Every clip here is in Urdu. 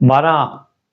12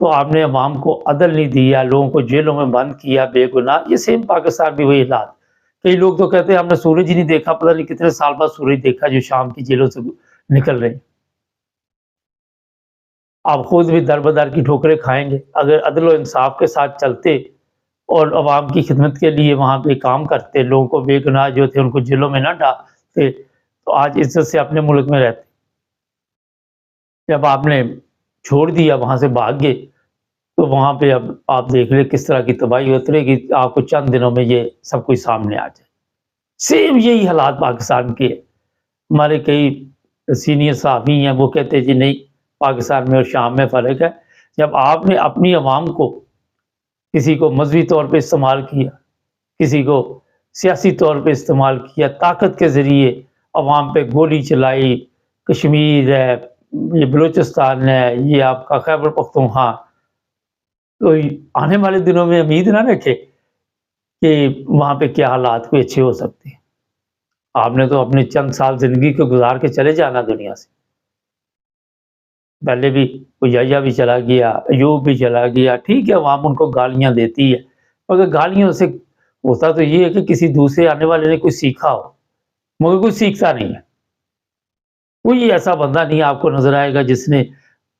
تو آپ نے عوام کو عدل نہیں دیا، لوگوں کو جیلوں میں بند کیا بے گناہ۔ یہ سیم پاکستان بھی وہی حالات۔ کئی لوگ تو کہتے ہیں ہم نے سورج ہی نہیں دیکھا، پتہ نہیں کتنے سال بعد سورج دیکھا جو شام کی جیلوں سے نکل رہے ہیں۔ آپ خود بھی در بدر کی ٹھوکریں کھائیں گے۔ اگر عدل و انصاف کے ساتھ چلتے اور عوام کی خدمت کے لیے وہاں پہ کام کرتے، لوگوں کو بے گناہ جو تھے ان کو جیلوں میں نہ ڈالتے، تو آج عزت سے اپنے ملک میں رہتے۔ جب آپ نے چھوڑ دیا، وہاں سے بھاگ گئے، تو وہاں پہ اب آپ دیکھ لیں کس طرح کی تباہی اترے گی، آپ کو چند دنوں میں یہ سب کچھ سامنے آ جائے۔ سیم یہی حالات پاکستان کے ہیں۔ ہمارے کئی سینئر صحافی ہیں، وہ کہتے ہیں جی نہیں، پاکستان میں اور شام میں فرق ہے۔ جب آپ نے اپنی عوام کو، کسی کو مذہبی طور پہ استعمال کیا، کسی کو سیاسی طور پہ استعمال کیا، طاقت کے ذریعے عوام پہ گولی چلائی، کشمیر ہے، یہ بلوچستان ہے، یہ آپ کا خیبر پختونخوا، تو آنے والے دنوں میں امید نہ رکھے کہ وہاں پہ کیا حالات کوئی اچھے ہو سکتے ہیں۔ آپ نے تو اپنے چند سال زندگی کو گزار کے چلے جانا دنیا سے۔ پہلے بھی یحییٰ بھی چلا گیا، ایوب بھی چلا گیا، ٹھیک ہے عوام ان کو گالیاں دیتی ہے، مگر گالیوں سے ہوتا تو یہ ہے کہ کسی دوسرے آنے والے نے کوئی سیکھا ہو، مگر کوئی سیکھتا نہیں ہے۔ کوئی ایسا بندہ نہیں آپ کو نظر آئے گا جس نے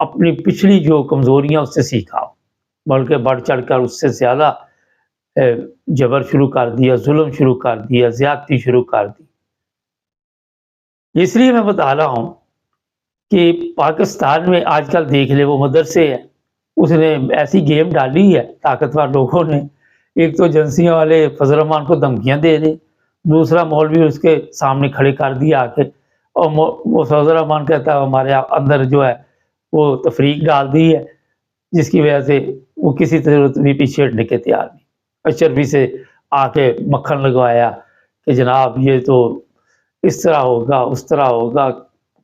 اپنی پچھلی جو کمزوریاں اس سے سیکھا ہو، بلکہ بڑھ چڑھ کر اس سے زیادہ جبر شروع کر دیا، ظلم شروع کر دیا، زیادتی شروع کر دی۔ اس لیے میں بتا رہا ہوں کہ پاکستان میں آج کل دیکھ لے، وہ مدرسے ہیں، اس نے ایسی گیم ڈالی ہے طاقتور لوگوں نے، ایک تو ایجنسیوں والے فضل الرحمان کو دھمکیاں دے رہے، دوسرا مولوی اس کے سامنے کھڑے کر دیا آ کے، اور وہ فضل الرحمان کہتا ہے ہمارے اندر جو ہے وہ تفریق ڈال دی ہے، جس کی وجہ سے وہ کسی طرح بھی پیچھے ہٹنے کے تیار نہیں۔ اچربی سے آ کے مکھن لگوایا کہ جناب یہ تو اس طرح ہوگا، اس طرح ہوگا،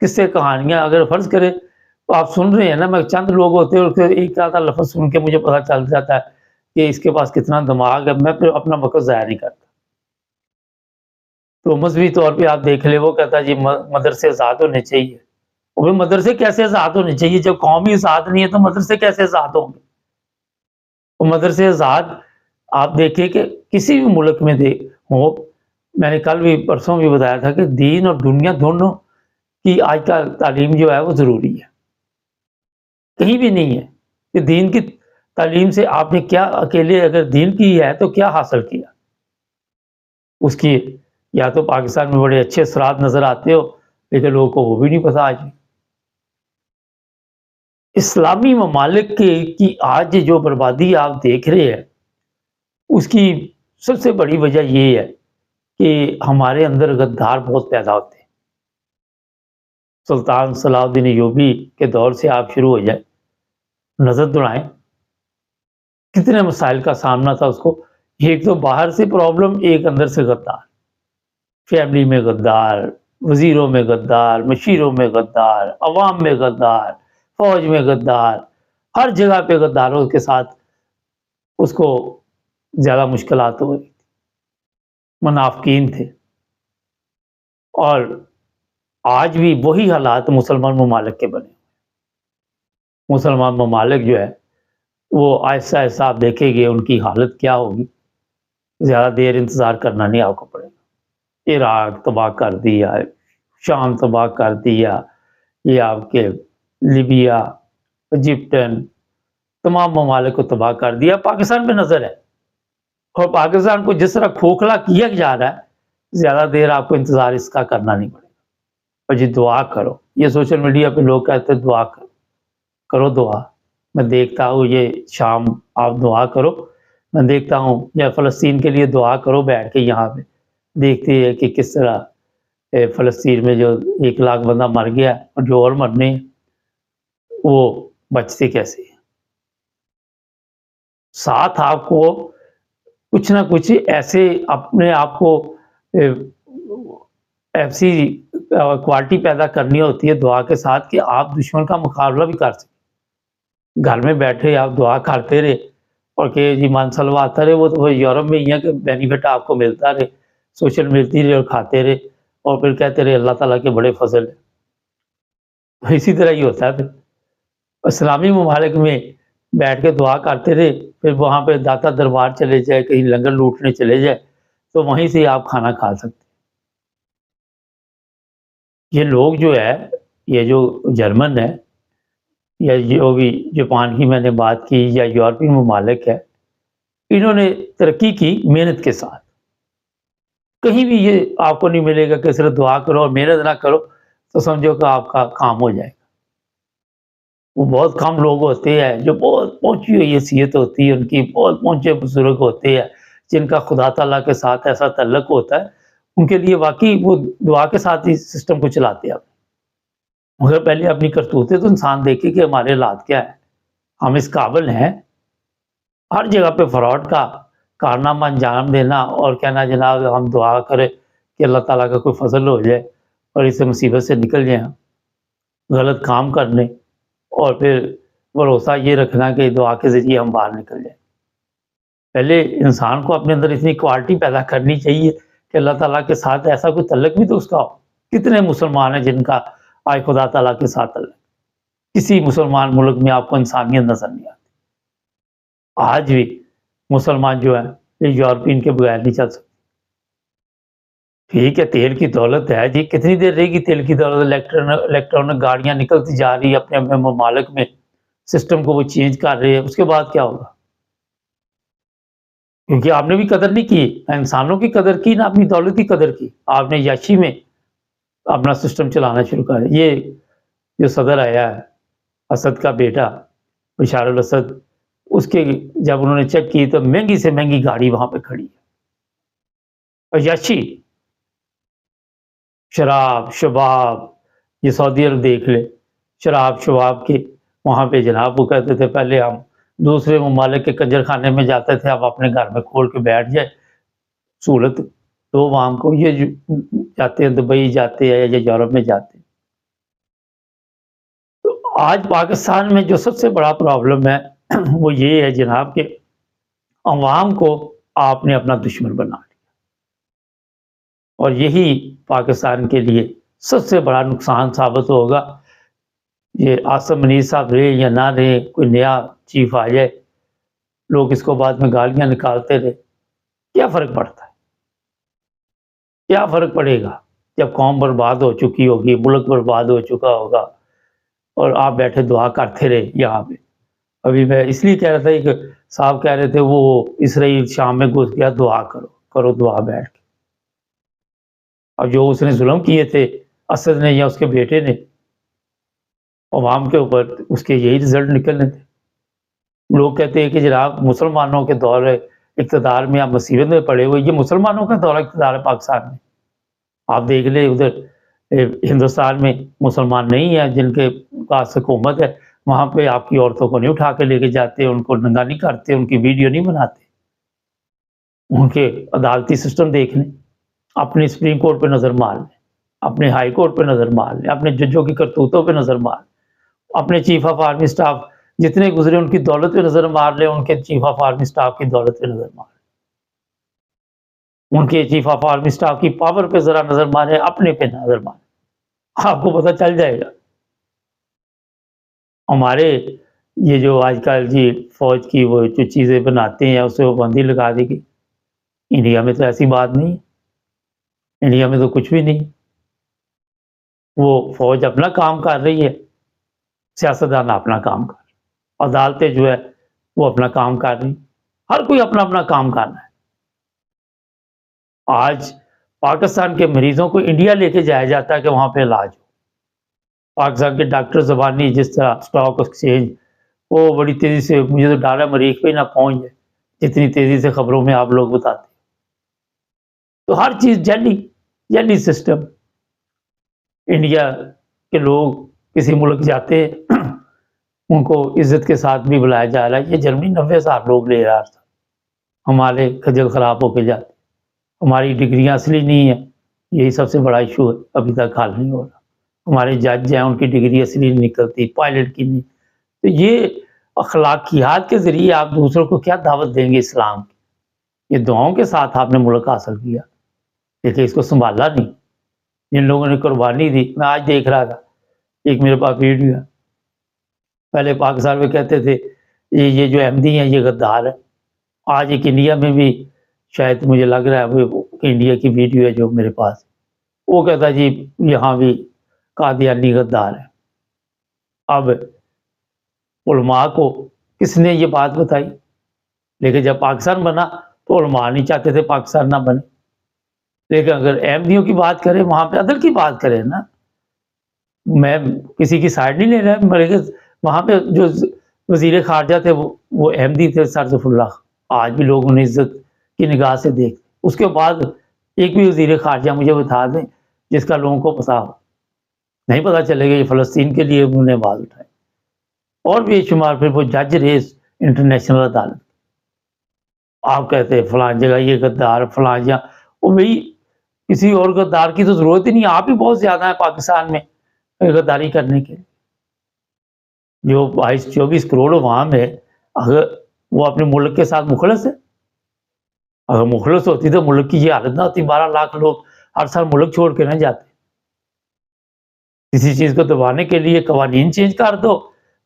قصے کہانیاں اگر فرض کرے تو آپ سن رہے ہیں نا، میں چند لوگ ہوتے ہیں اور ایک آدھا لفظ سن کے مجھے پتہ چل جاتا ہے کہ اس کے پاس کتنا دماغ ہے، میں پھر اپنا وقت ضائع نہیں کرتا۔ تو مذہبی طور پہ آپ دیکھ لیں، وہ کہتا ہے جی مدرسے آزاد ہونے چاہیے۔ وہ مدرسے کیسے آزاد ہونے چاہیے جب قوم ہی آزاد نہیں ہے، تو مدرسے کیسے آزاد ہوں گے؟ وہ مدرسے آزاد آپ دیکھیں کہ کسی بھی ملک میں ہو، میں نے کل بھی پرسوں بھی بتایا تھا کہ دین اور دنیا دونوں کی آج کل تعلیم جو ہے وہ ضروری ہے۔ کہیں بھی نہیں ہے کہ دین کی تعلیم سے آپ نے کیا، اکیلے اگر دین کی ہے تو کیا حاصل کیا، اس کی یا تو پاکستان میں بڑے اچھے اثرات نظر آتے ہو، لیکن لوگوں کو وہ بھی نہیں پتہ۔ آج اسلامی ممالک کی آج جو بربادی آپ دیکھ رہے ہیں، اس کی سب سے بڑی وجہ یہ ہے کہ ہمارے اندر غدار بہت پیدا ہوتے ہیں۔ سلطان صلاح الدین ایوبی کے دور سے آپ شروع ہو جائیں، نظر دوڑائیں، کتنے مسائل کا سامنا تھا اس کو۔ ایک تو باہر سے پرابلم، ایک اندر سے غدار، فیملی میں غدار، وزیروں میں غدار، مشیروں میں غدار، عوام میں غدار، فوج میں غدار، ہر جگہ پہ غداروں کے ساتھ اس کو زیادہ مشکلات ہو رہی تھی، منافقین تھے۔ اور آج بھی وہی حالات مسلمان ممالک کے بنے۔ مسلمان ممالک جو ہے وہ آہستہ آہستہ آپ دیکھیں گے ان کی حالت کیا ہوگی، زیادہ دیر انتظار کرنا نہیں آپ کو پڑے گا۔ عراق تباہ کر دیا، شام تباہ کر دیا، یہ آپ کے لیبیا، ایجپٹن، تمام ممالک کو تباہ کر دیا۔ پاکستان پہ نظر ہے، اور پاکستان کو جس طرح کھوکھلا کیا جا رہا ہے، زیادہ دیر آپ کو انتظار اس کا کرنا نہیں پڑے گا۔ اور جی دعا کرو، یہ سوشل میڈیا پہ لوگ کہتے ہیں دعا کرو دعا، میں دیکھتا ہوں یہ شام آپ دعا کرو، میں دیکھتا ہوں یا فلسطین کے لیے دعا کرو بیٹھ کے، یہاں پہ دیکھتے ہیں کہ کس طرح فلسطین میں جو 1 لاکھ بندہ مر گیا اور جو اور مرنے ہیں وہ بچتے کیسے ہیں۔ ساتھ آپ کو کچھ نہ کچھ ایسے اپنے آپ کو ایسی کوالٹی پیدا کرنی ہوتی ہے دعا کے ساتھ کہ آپ دشمن کا مقابلہ بھی کر سکیں۔ گھر میں بیٹھے آپ دعا کرتے رہے اور کہ جی مان سلوا آتا رہے، وہ تو یورپ میں ہی ہے کہ بینیفٹ آپ کو ملتا رہے، سوشل ملتی رہے اور کھاتے رہے، اور پھر کہتے رہے اللہ تعالیٰ کے بڑے فضل ہیں۔ اسی طرح ہی ہوتا ہے پھر اسلامی ممالک میں بیٹھ کے دعا کرتے رہے، پھر وہاں پہ داتا دربار چلے جائے، کہیں لنگر لوٹنے چلے جائے تو وہیں سے آپ کھانا کھا سکتے۔ یہ لوگ جو ہے، یہ جو جرمن ہے یا جو بھی جاپان کی میں نے بات کی یا یورپی ممالک ہے، انہوں نے ترقی کی محنت کے ساتھ۔ کہیں بھی یہ آپ کو نہیں ملے گا کہ صرف دعا کرو اور محنت نہ کرو تو سمجھو کہ آپ کا کام ہو جائے گا۔ وہ بہت کم لوگ ہوتے ہیں جو بہت پہنچی ہوئی حیثیت ہوتی ہے ان کی، بہت پہنچے بزرگ ہوتے ہیں جن کا خدا تعالیٰ کے ساتھ ایسا تعلق ہوتا ہے، ان کے لیے واقعی وہ دعا کے ساتھ ہی سسٹم کو چلاتے ہیں۔ مگر پہلے اپنی کرتوتیں تو انسان دیکھے کہ ہمارے حالات کیا ہے، ہم اس قابل ہیں ہر جگہ پہ فراڈ کا کارنامہ انجام دینا اور کہنا جناب ہم دعا کریں کہ اللہ تعالیٰ کا کوئی فضل ہو جائے اور اس سے مصیبت سے نکل جائیں، غلط کام کرنے اور پھر بھروسہ یہ رکھنا کہ دعا کے ذریعے ہم باہر نکل جائیں۔ پہلے انسان کو اپنے اندر اتنی کوالٹی پیدا کرنی چاہیے کہ اللہ تعالیٰ کے ساتھ ایسا کوئی تعلق بھی تو اس کا ہو۔ کتنے مسلمان ہیں جن کا آج خدا تعالیٰ کے ساتھ تعلق؟ کسی مسلمان ملک میں آپ کو انسانیت نظر نہیں آتی۔ آج بھی مسلمان جو ہے یہ یورپین کے بغیر نہیں چل سکتے۔ ٹھیک ہے تیل کی دولت ہے جی، کتنی دیر رہے گی تیل کی دولت؟ الیکٹرانک گاڑیاں نکلتی جا رہی ہے اپنے اپنے ممالک میں، سسٹم کو وہ چینج کر رہے ہیں، اس کے بعد کیا ہوگا؟ کیونکہ آپ نے بھی قدر نہیں کی، نہ انسانوں کی قدر کی نہ اپنی دولت کی قدر کی، آپ نے یاشی میں اپنا سسٹم چلانا شروع کر دیا۔ یہ جو صدر آیا ہے اسد کا بیٹا بشار الاسد، اس کے جب انہوں نے چیک کی تو مہنگی سے مہنگی گاڑی وہاں پہ کھڑی ہے، اور یاشی شراب شباب، یہ سعودی عرب دیکھ لے، شراب شباب کے وہاں پہ جناب وہ کہتے تھے پہلے ہم دوسرے ممالک کے کنجر خانے میں جاتے تھے، آپ اپنے گھر میں کھول کے بیٹھ جائے سہولت تو وہاں کو یہ جاتے ہیں دبئی جاتے ہیں یا یورپ میں جاتے ہیں۔ تو آج پاکستان میں جو سب سے بڑا پرابلم ہے وہ یہ ہے جناب کہ عوام کو آپ نے اپنا دشمن بنا لیا، اور یہی پاکستان کے لیے سب سے بڑا نقصان ثابت ہوگا۔ یہ آصم منیر صاحب رہے یا نہ رہے، کوئی نیا چیف آ جائے، لوگ اس کو بعد میں گالیاں نکالتے رہے، کیا فرق پڑتا ہے؟ کیا فرق پڑے گا جب قوم برباد ہو چکی ہوگی، ملک برباد ہو چکا ہوگا اور آپ بیٹھے دعا کرتے رہے یہاں پہ۔ ابھی میں اس لیے کہہ رہا تھا کہ صاحب کہہ رہے تھے وہ اسرائیل شام میں گھس گیا، دعا کرو دعا بیٹھ کے۔ اور جو اس نے ظلم کیے تھے اسد نے یا اس کے بیٹے نے عوام کے اوپر، اس کے یہی رزلٹ نکلنے تھے۔ لوگ کہتے ہیں کہ جناب مسلمانوں کے دور اقتدار میں آپ مصیبت میں پڑے ہوئے، یہ مسلمانوں کا دور اقتدار ہے پاکستان میں۔ آپ دیکھ لیں ادھر ہندوستان میں مسلمان نہیں ہیں جن کے پاس حکومت ہے، وہاں پہ آپ کی عورتوں کو نہیں اٹھا کے لے کے جاتے، ان کو ننگا نہیں کرتے، ان کی ویڈیو نہیں بناتے۔ ان کے عدالتی سسٹم دیکھ لیں، اپنے سپریم کورٹ پہ نظر مار لیں، اپنے ہائی کورٹ پہ نظر مار لیں، اپنے ججوں کی کرتوتوں پہ نظر مار لیں، اپنے چیف آف آرمی سٹاف جتنے گزرے ان کی دولت پہ نظر مار لیں، ان کے چیف آف آرمی سٹاف کی دولت پہ نظر مار لیں، ان کے چیف آف آرمی سٹاف کی پاور پہ ذرا نظر ماریں، اپنے پہ نظر ماریں، آپ کو پتہ چل جائے گا۔ ہمارے یہ جو آج کل جی فوج کی وہ جو چیزیں بناتے ہیں اس سے وہ بندی لگا دی گئی، انڈیا میں تو ایسی بات نہیں، انڈیا میں تو کچھ بھی نہیں، وہ فوج اپنا کام کر رہی ہے، سیاستدان اپنا کام کر رہے ہیں، عدالتیں جو ہے وہ اپنا کام کر رہی ہیں، ہر کوئی اپنا اپنا کام کرنا ہے۔ آج پاکستان کے مریضوں کو انڈیا لے کے جایا جاتا ہے کہ وہاں پہ علاج ہو۔ پاکستان کے ڈاکٹر زبانی جس طرح اسٹاک ایکسچینج وہ بڑی تیزی سے، مجھے تو ڈر ہے مریخ پہ نہ پہنچ جائے جتنی تیزی سے خبروں میں آپ لوگ بتاتے ہیں۔ تو ہر چیز جعلی سسٹم۔ انڈیا کے لوگ کسی ملک جاتے ہیں ان کو عزت کے ساتھ بھی بلایا جا رہا ہے، یہ جرمنی 90,000 لوگ لے رہا تھا، ہمارے خجل خراب ہو کے جاتے، ہماری ڈگریاں اصلی نہیں ہیں، یہی سب سے بڑا ایشو ہے، ابھی تک حل نہیں ہو رہا۔ ہمارے جج ہیں ان کی ڈگری اصلی نہیں نکلتی، پائلٹ کی نہیں۔ تو یہ اخلاقیات کے ذریعے آپ دوسروں کو کیا دعوت دیں گے اسلام کی؟ یہ دعاؤں کے ساتھ آپ نے ملک حاصل کیا، لیکن اس کو سنبھالا نہیں۔ جن لوگوں نے قربانی دی، میں آج دیکھ رہا تھا ایک میرے پاس ویڈیو ہے، پہلے پاکستان میں کہتے تھے یہ جو احمدی ہیں یہ غدار ہے. آج ایک انڈیا میں بھی شاید مجھے لگ رہا ہے وہ انڈیا کی ویڈیو ہے جو میرے پاس، وہ کہتا ہے جی یہاں بھی قادیانی غدار ہے. اب علماء کو کس نے یہ بات بتائی؟ لیکن جب پاکستان بنا تو علماء نہیں چاہتے تھے پاکستان نہ بنے. لیکن اگر احمدیوں کی بات کریں وہاں پہ عدل کی بات کریں نا، میں کسی کی سائڈ نہیں لے رہا، بلکہ وہاں پہ جو وزیر خارجہ تھے وہ احمدی تھے، سرسف اللہ. آج بھی لوگ انہیں عزت کی نگاہ سے دیکھ. اس کے بعد ایک بھی وزیر خارجہ مجھے بتا دیں جس کا لوگوں کو پتا ہو. نہیں پتا چلے گا یہ فلسطین کے لیے انہوں نے آواز اٹھائی. اور بے شمار پھر وہ جج ریس انٹرنیشنل عدالت. آپ کہتے ہیں فلاں جگہ یہ غدار فلاں جگہ، وہ بھائی کسی اور غدار کی تو ضرورت ہی نہیں. آپ ہی بہت زیادہ ہیں پاکستان میں غداری کرنے کے. جو 22-24 کروڑ عوام ہے، اگر وہ اپنے ملک کے ساتھ مخلص ہے، اگر مخلص ہوتی تو ملک کی یہ حالت نہ ہوتی. 12 لاکھ لوگ ہر سال ملک چھوڑ کے نہ جاتے. کسی چیز کو دبانے کے لیے قوانین چینج کر دو.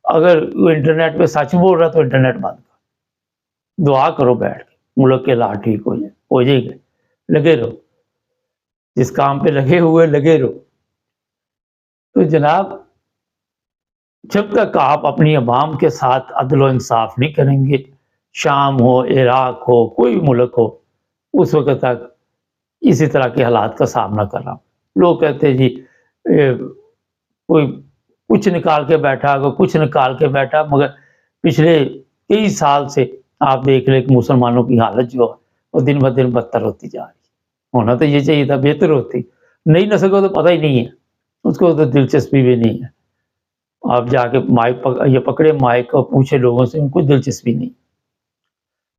اگر وہ انٹرنیٹ پہ سچ بول رہا تو انٹرنیٹ بند کر. دعا کرو بیٹھ کے ملک کے حالات ٹھیک ہو جائے گا. لگے رہو جس کام پہ لگے ہوئے لگے رہو. تو جناب جب تک آپ اپنی عوام کے ساتھ عدل و انصاف نہیں کریں گے، شام ہو عراق ہو کوئی بھی ملک ہو، اس وقت تک اسی طرح کے حالات کا سامنا کر رہا ہوں. لوگ کہتے ہیں جی کوئی کچھ نکال کے بیٹھا کچھ نکال کے بیٹھا، مگر پچھلے کئی سال سے آپ دیکھ لیں کہ مسلمانوں کی حالت جو ہے وہ دن بہ دن بدتر ہوتی جا رہی ہے. ہونا تو یہ چاہیے تھا بہتر ہوتی. نئی نسل کو تو پتہ ہی نہیں ہے، اس کو تو دلچسپی بھی نہیں ہے. آپ جا کے مائک یہ پکڑے مائک اور پوچھے لوگوں سے، ان کو دلچسپی نہیں.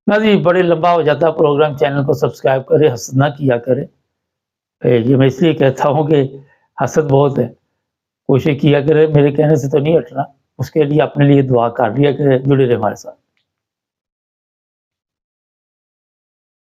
نہ جی بڑے لمبا ہو جاتا پروگرام. چینل کو سبسکرائب کرے، حسد نہ کیا کرے. یہ میں اس لیے کہتا ہوں کہ حسد بہت ہے. کوشش کیا کرے، میرے کہنے سے تو نہیں ہٹنا. اس کے لیے اپنے لیے دعا کر لیا کرے. جڑے رہے ہمارے ساتھ.